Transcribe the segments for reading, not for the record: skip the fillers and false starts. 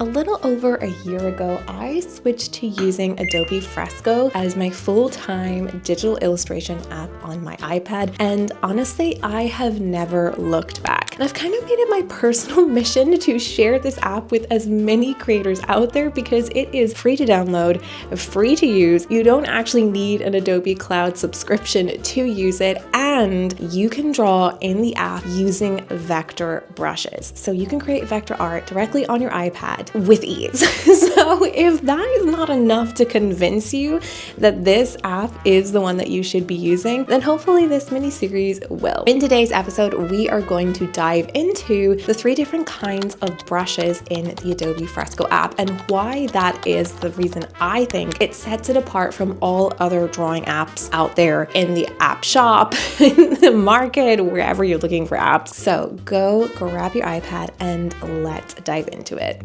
A little over a year ago, I switched to using Adobe Fresco as my full-time digital illustration app on my iPad, and honestly, I have never looked back. And I've kind of made it my personal mission to share this app with as many creators out there because it is free to download, free to use. You don't actually need an Adobe Cloud subscription to use it, and you can draw in the app using vector brushes. So you can create vector art directly on your iPad with ease. So if that is not enough to convince you that this app is the one that you should be using, then hopefully this mini series will. In today's episode, we are going to dive into the 3 different kinds of brushes in the Adobe Fresco app and why that is the reason I think it sets it apart from all other drawing apps out there in the app shop, in the market, wherever you're looking for apps. So go grab your iPad and let's dive into it.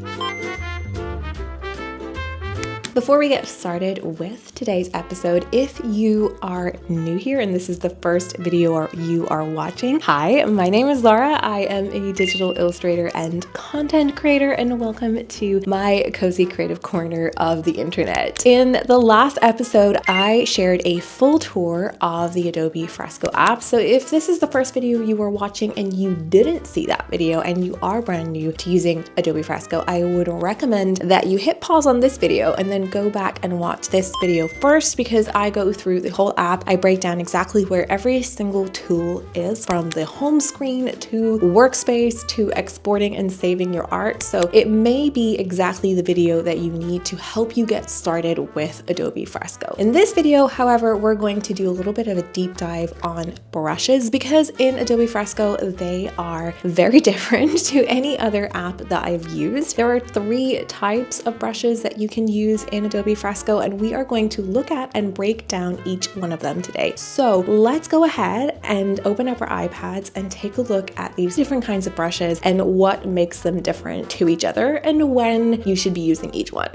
Before we get started with today's episode, if you are new here and this is the first video you are watching, hi, my name is Laura. I am a digital illustrator and content creator, and welcome to my cozy creative corner of the internet. In the last episode, I shared a full tour of the Adobe Fresco app. So if this is the first video you were watching and you didn't see that video and you are brand new to using Adobe Fresco, I would recommend that you hit pause on this video and then go back and watch this video first, because I go through the whole app. I break down exactly where every single tool is, from the home screen to workspace to exporting and saving your art. So it may be exactly the video that you need to help you get started with Adobe Fresco. In this video, however, we're going to do a little bit of a deep dive on brushes, because in Adobe Fresco, they are very different to any other app that I've used. There are 3 types of brushes that you can use in Adobe Fresco, and we are going to look at and break down each one of them today. So let's go ahead and open up our iPads and take a look at these different kinds of brushes and what makes them different to each other and when you should be using each one.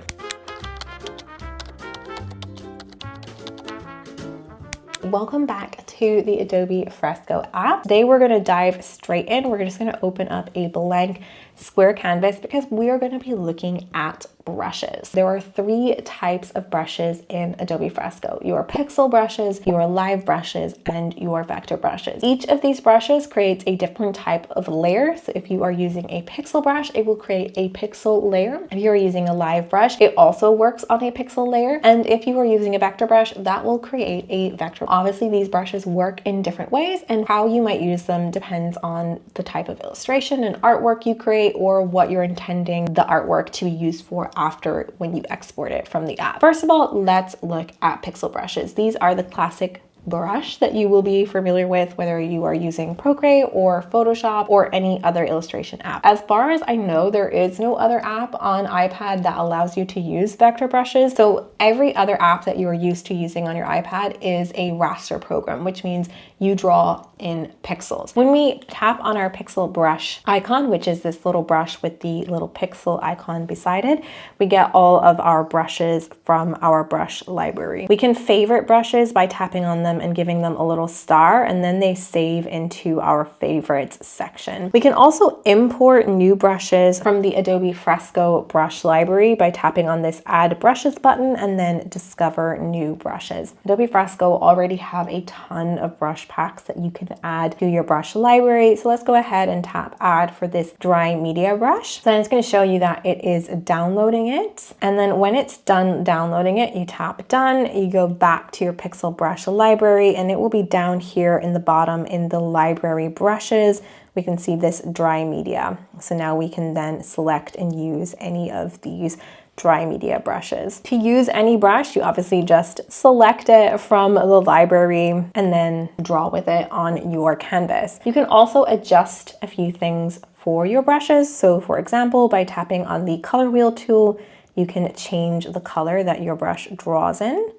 Welcome back to the Adobe Fresco app. Today we're going to dive straight in. We're just going to open up a blank square canvas because we are going to be looking at brushes. There are 3 types of brushes in Adobe Fresco: your pixel brushes, your live brushes, and your vector brushes. Each of these brushes creates a different type of layer. So if you are using a pixel brush, it will create a pixel layer. If you are using a live brush, it also works on a pixel layer. And if you are using a vector brush, that will create a vector. Obviously, these brushes work in different ways, and how you might use them depends on the type of illustration and artwork you create, or what you're intending the artwork to be used for after when you export it from the app. First of all, let's look at pixel brushes. These are the classic brush that you will be familiar with whether you are using Procreate or Photoshop or any other illustration app. As far as I know, there is no other app on iPad that allows you to use vector brushes. So every other app that you are used to using on your iPad is a raster program, which means you draw in pixels. When we tap on our pixel brush icon, which is this little brush with the little pixel icon beside it, we get all of our brushes from our brush library. We can favorite brushes by tapping on them and giving them a little star, and then they save into our favorites section. We can also import new brushes from the Adobe Fresco brush library by tapping on this Add Brushes button and then Discover New Brushes. Adobe Fresco already have a ton of brush packs that you can add to your brush library. So let's go ahead and tap Add for this dry media brush. So then it's going to show you that it is downloading it. And then when it's done downloading it, you tap Done, you go back to your pixel brush library, and it will be down here in the bottom in the library brushes. We can see this dry media. So now we can then select and use any of these dry media brushes. To use any brush, you obviously just select it from the library and then draw with it on your canvas. You can also adjust a few things for your brushes. So for example, by tapping on the color wheel tool, you can change the color that your brush draws in.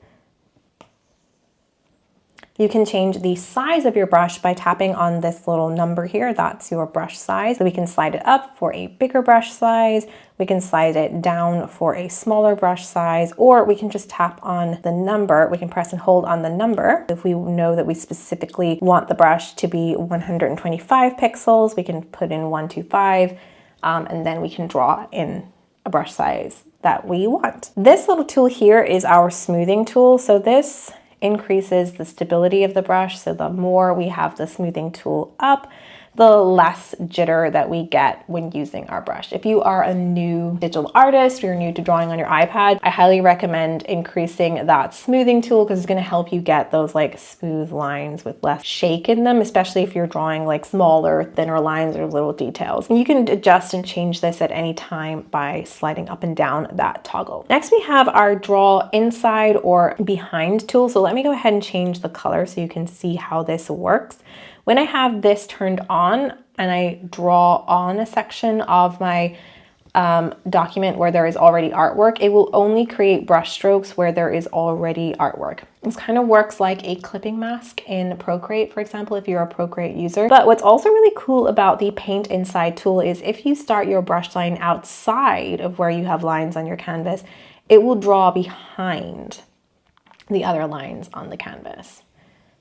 You can change the size of your brush by tapping on this little number here. That's your brush size. So we can slide it up for a bigger brush size. We can slide it down for a smaller brush size, or we can just tap on the number. We can press and hold on the number. If we know that we specifically want the brush to be 125 pixels, we can put in 125, and then we can draw in a brush size that we want. This little tool here is our smoothing tool. So this increases the stability of the brush. So the more we have the smoothing tool up, the less jitter that we get when using our brush. If you are a new digital artist or you're new to drawing on your iPad, I highly recommend increasing that smoothing tool because it's going to help you get those like smooth lines with less shake in them, especially if you're drawing like smaller, thinner lines or little details. And you can adjust and change this at any time by sliding up and down that toggle. Next, we have our draw inside or behind tool. So let me go ahead and change the color so you can see how this works. When I have this turned on and I draw on a section of my document where there is already artwork, it will only create brush strokes where there is already artwork. This kind of works like a clipping mask in Procreate, for example, if you're a Procreate user. But what's also really cool about the Paint Inside tool is if you start your brush line outside of where you have lines on your canvas, it will draw behind the other lines on the canvas.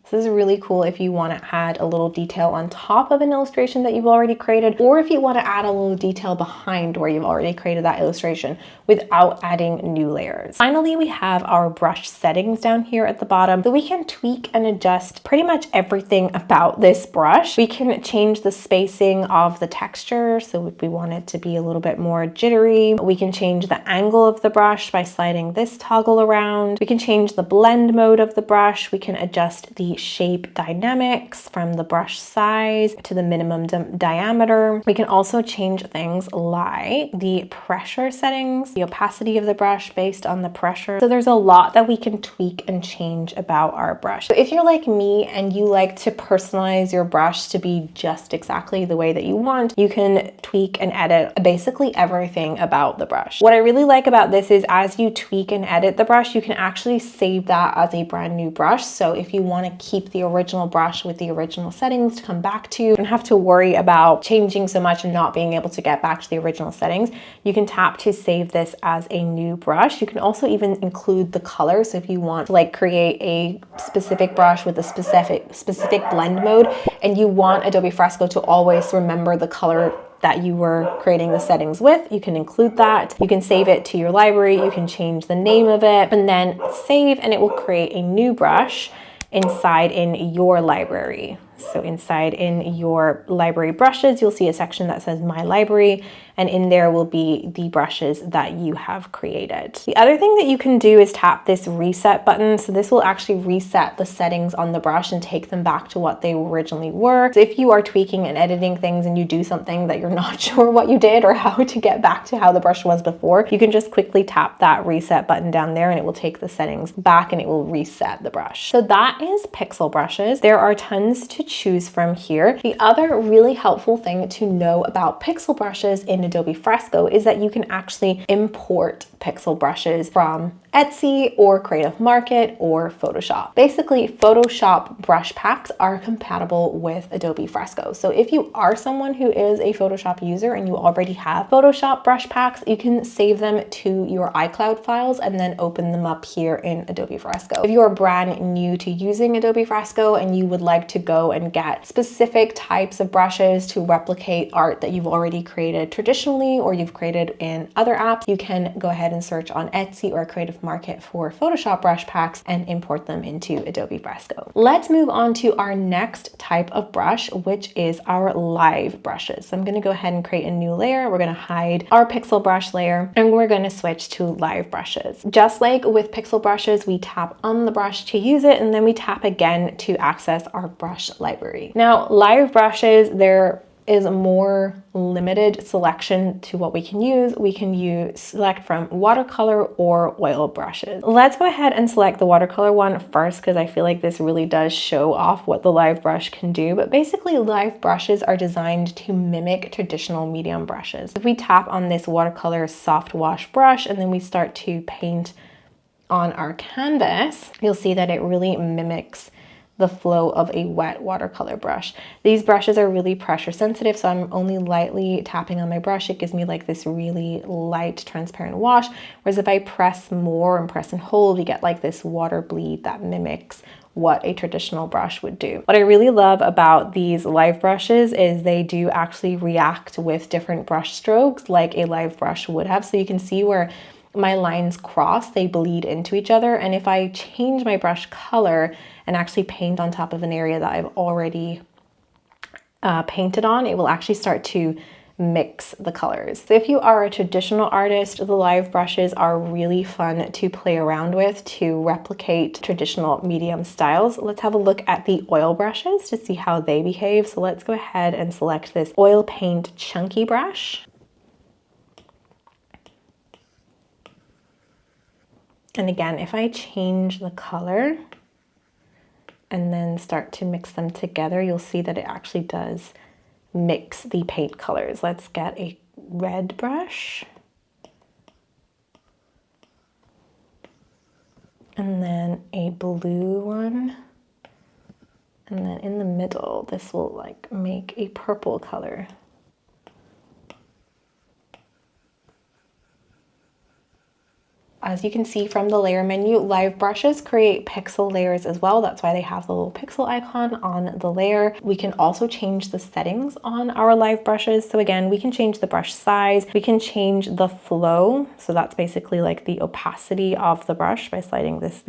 So this is really cool if you want to add a little detail on top of an illustration that you've already created, or if you want to add a little detail behind where you've already created that illustration without adding new layers. Finally, we have our brush settings down here at the bottom. So we can tweak and adjust pretty much everything about this brush. We can change the spacing of the texture. So if we want it to be a little bit more jittery, we can change the angle of the brush by sliding this toggle around. We can change the blend mode of the brush. We can adjust the shape dynamics from the brush size to the minimum diameter. We can also change things like the pressure settings, the opacity of the brush based on the pressure. So there's a lot that we can tweak and change about our brush. So if you're like me and you like to personalize your brush to be just exactly the way that you want, you can tweak and edit basically everything about the brush. What I really like about this is as you tweak and edit the brush, you can actually save that as a brand new brush. So if you want to keep the original brush with the original settings to come back to, you don't have to worry about changing so much and not being able to get back to the original settings. You can tap to save this as a new brush. You can also even include the color. So if you want to like create a specific brush with a specific blend mode and you want Adobe Fresco to always remember the color that you were creating the settings with, you can include that. You can save it to your library. You can change the name of it and then save, and it will create a new brush inside in your library. So inside in your library brushes, you'll see a section that says My Library, and in there will be the brushes that you have created. The other thing that you can do is tap this reset button. So this will actually reset the settings on the brush and take them back to what they originally were. So if you are tweaking and editing things and you do something that you're not sure what you did or how to get back to how the brush was before, you can just quickly tap that reset button down there and it will take the settings back and it will reset the brush. So that is pixel brushes. There are tons to choose from here. The other really helpful thing to know about pixel brushes in Adobe Fresco is that you can actually import pixel brushes from Etsy or Creative Market or Photoshop. Basically, Photoshop brush packs are compatible with Adobe Fresco. So if you are someone who is a Photoshop user and you already have Photoshop brush packs, you can save them to your iCloud files and then open them up here in Adobe Fresco. If you are brand new to using Adobe Fresco and you would like to go and get specific types of brushes to replicate art that you've already created traditionally or you've created in other apps, you can go ahead and search on Etsy or Creative Market for Photoshop brush packs and import them into Adobe Fresco. Let's move on to our next type of brush, which is our live brushes. So I'm going to go ahead and create a new layer. We're going to hide our pixel brush layer and we're going to switch to live brushes. Just like with pixel brushes, we tap on the brush to use it and then we tap again to access our brush library. Now, live brushes, they're is a more limited selection to what we can use. We can select from watercolor or oil brushes. Let's go ahead and select the watercolor one first because I feel like this really does show off what the live brush can do. But basically, live brushes are designed to mimic traditional medium brushes. If we tap on this watercolor soft wash brush and then we start to paint on our canvas, you'll see that it really mimics the flow of a wet watercolor brush. These brushes are really pressure sensitive, so I'm only lightly tapping on my brush. It gives me like this really light transparent wash, whereas if I press more and press and hold, you get like this water bleed that mimics what a traditional brush would do. What I really love about these live brushes is they do actually react with different brush strokes like a live brush would have. So you can see where my lines cross, they bleed into each other. And if I change my brush color and actually paint on top of an area that I've already painted on, it will actually start to mix the colors. So if you are a traditional artist, the live brushes are really fun to play around with to replicate traditional medium styles. Let's have a look at the oil brushes to see how they behave. So let's go ahead and select this oil paint chunky brush. And again, if I change the color and then start to mix them together, you'll see that it actually does mix the paint colors. Let's get a red brush. And then a blue one. And then in the middle, this will like make a purple color. As you can see from the layer menu, live brushes create pixel layers as well. That's why they have the little pixel icon on the layer. We can also change the settings on our live brushes. So again, we can change the brush size. We can change the flow. So that's basically like the opacity of the brush by sliding this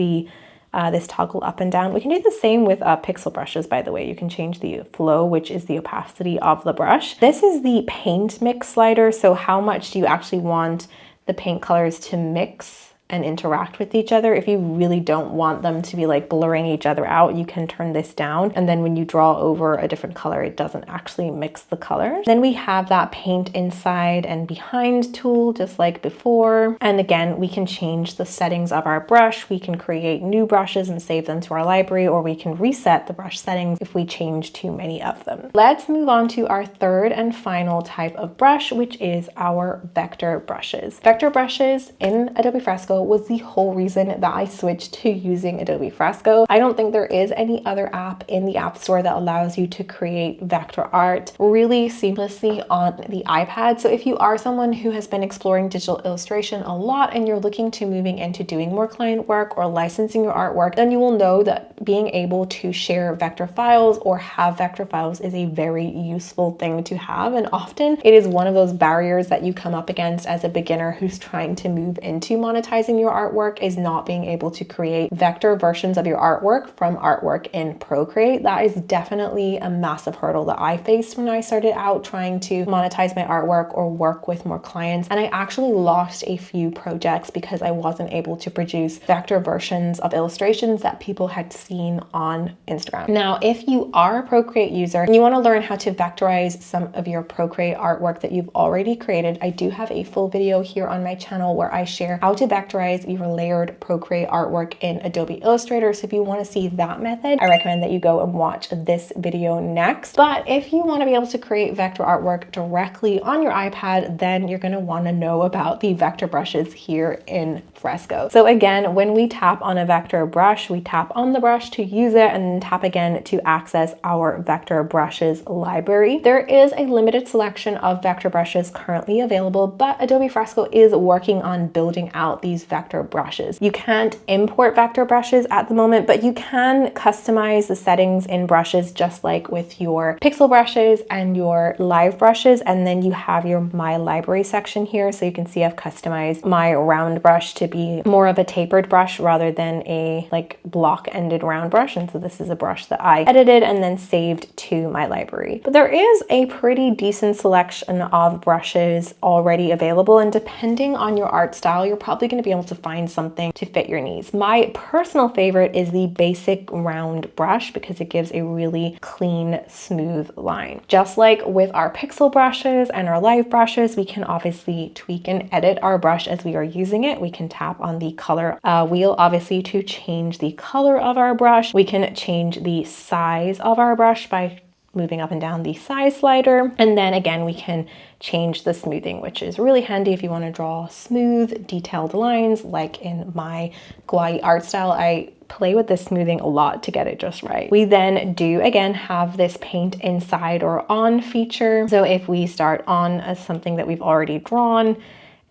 toggle up and down. We can do the same with pixel brushes, by the way. You can change the flow, which is the opacity of the brush. This is the paint mix slider. So how much do you actually want the paint colors to mix and interact with each other? If you really don't want them to be like blurring each other out, you can turn this down. And then when you draw over a different color, it doesn't actually mix the colors. Then we have that paint inside and behind tool, just like before. And again, we can change the settings of our brush. We can create new brushes and save them to our library, or we can reset the brush settings if we change too many of them. Let's move on to our third and final type of brush, which is our vector brushes. Vector brushes in Adobe Fresco was the whole reason that I switched to using Adobe Fresco. I don't think there is any other app in the App Store that allows you to create vector art really seamlessly on the iPad. So if you are someone who has been exploring digital illustration a lot and you're looking to moving into doing more client work or licensing your artwork, then you will know that being able to share vector files or have vector files is a very useful thing to have. And often it is one of those barriers that you come up against as a beginner who's trying to move into monetizing your artwork, is not being able to create vector versions of your artwork from artwork in Procreate. That is definitely a massive hurdle that I faced when I started out trying to monetize my artwork or work with more clients. And I actually lost a few projects because I wasn't able to produce vector versions of illustrations that people had seen on Instagram. Now, if you are a Procreate user and you want to learn how to vectorize some of your Procreate artwork that you've already created, I do have a full video here on my channel where I share how to vectorize your layered Procreate artwork in Adobe Illustrator. So if you want to see that method, I recommend that you go and watch this video next. But if you want to be able to create vector artwork directly on your iPad, then you're going to want to know about the vector brushes here in Fresco. So again, when we tap on a vector brush, we tap on the brush to use it and then tap again to access our vector brushes library. There is a limited selection of vector brushes currently available, but Adobe Fresco is working on building out these vector brushes. You can't import vector brushes at the moment, but you can customize the settings in brushes just like with your pixel brushes and your live brushes. And then you have your My Library section here. So you can see I've customized my round brush to be more of a tapered brush rather than a like block-ended round brush. And so this is a brush that I edited and then saved to my library. But there is a pretty decent selection of brushes already available. And depending on your art style, you're probably going to be able to find something to fit your needs. My personal favorite is the basic round brush because it gives a really clean, smooth line. Just like with our pixel brushes and our live brushes, we can obviously tweak and edit our brush as we are using it. We can tap on the color wheel, obviously, to change the color of our brush. We can change the size of our brush by moving up and down the size slider. And then again, we can change the smoothing, which is really handy if you want to draw smooth, detailed lines. Like in my kawaii art style, I play with the smoothing a lot to get it just right. We then do again have this paint inside or on feature. So if we start on as something that we've already drawn,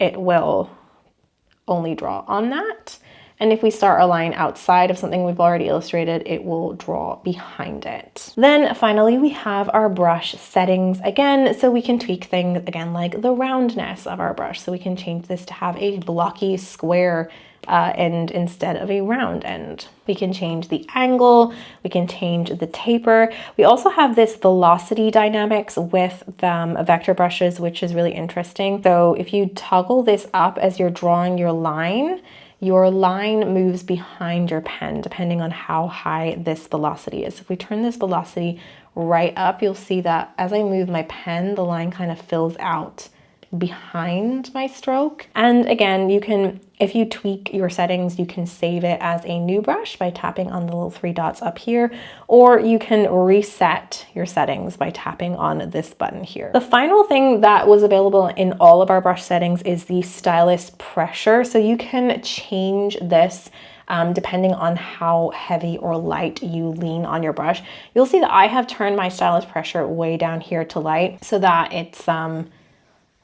it will only draw on that. And if we start a line outside of something we've already illustrated, it will draw behind it. Then finally, we have our brush settings again, so we can tweak things again, like the roundness of our brush. So we can change this to have a blocky square end instead of a round end. We can change the angle, we can change the taper. We also have this velocity dynamics with vector brushes, which is really interesting. So if you toggle this up as you're drawing your line moves behind your pen depending on how high this velocity is. If we turn this velocity right up, you'll see that as I move my pen, the line kind of fills out behind my stroke. And again, you can, if you tweak your settings, you can save it as a new brush by tapping on the little 3 dots up here, or you can reset your settings by tapping on this button here. The final thing that was available in all of our brush settings is the Stylus pressure. So you can change this depending on how heavy or light you lean on your brush. You'll see that I have turned my Stylus pressure way down here to light so that it's a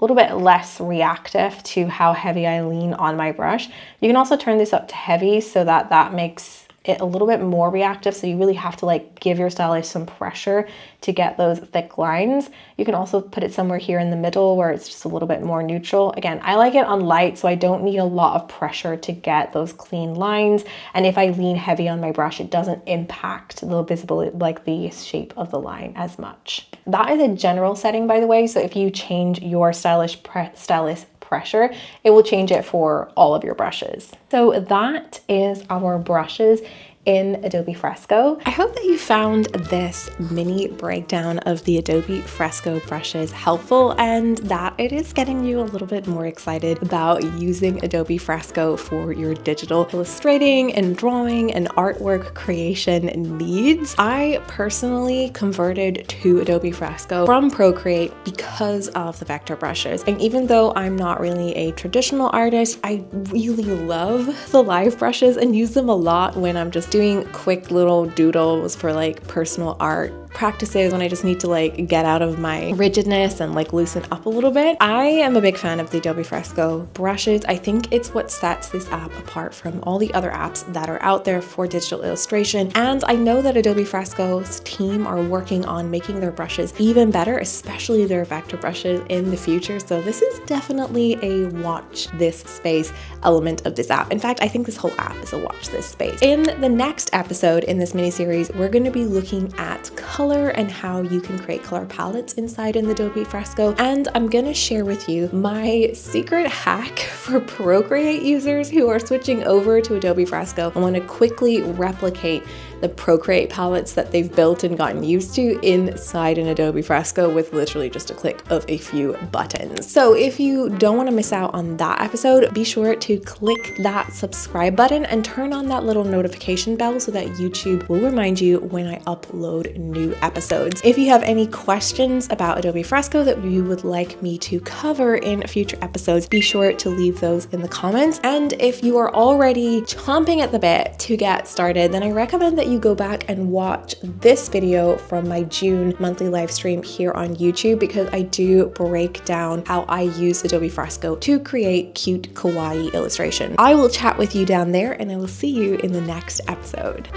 little bit less reactive to how heavy I lean on my brush. You can also turn this up to heavy so that that makes it a little bit more reactive. So you really have to like give your stylus some pressure to get those thick lines. You can also put it somewhere here in the middle where it's just a little bit more neutral. Again, I like it on light, so I don't need a lot of pressure to get those clean lines. And if I lean heavy on my brush, it doesn't impact the visibility, like the shape of the line as much. That is a general setting, by the way. So if you change your stylus pressure, it will change it for all of your brushes. So that is our brushes in Adobe Fresco. I hope that you found this mini breakdown of the Adobe Fresco brushes helpful and that it is getting you a little bit more excited about using Adobe Fresco for your digital illustrating and drawing and artwork creation needs. I personally converted to Adobe Fresco from Procreate because of the vector brushes. And even though I'm not really a traditional artist, I really love the live brushes and use them a lot when I'm just doing quick little doodles for like personal art practices, when I just need to like get out of my rigidness and like loosen up a little bit. I am a big fan of the Adobe Fresco brushes. I think it's what sets this app apart from all the other apps that are out there for digital illustration. And I know that Adobe Fresco's team are working on making their brushes even better, especially their vector brushes in the future. So this is definitely a watch this space element of this app. In fact, I think this whole app is a watch this space. In the next episode in this mini series, we're going to be looking at color and how you can create color palettes inside in the Adobe Fresco. And I'm going to share with you my secret hack for Procreate users who are switching over to Adobe Fresco and want to quickly replicate the Procreate palettes that they've built and gotten used to inside an Adobe Fresco with literally just a click of a few buttons. So if you don't want to miss out on that episode, be sure to click that subscribe button and turn on that little notification bell so that YouTube will remind you when I upload new episodes. If you have any questions about Adobe Fresco that you would like me to cover in future episodes, be sure to leave those in the comments. And if you are already chomping at the bit to get started, then I recommend that you go back and watch this video from my June monthly live stream here on YouTube, because I do break down how I use Adobe Fresco to create cute kawaii illustration. I will chat with you down there and I will see you in the next episode.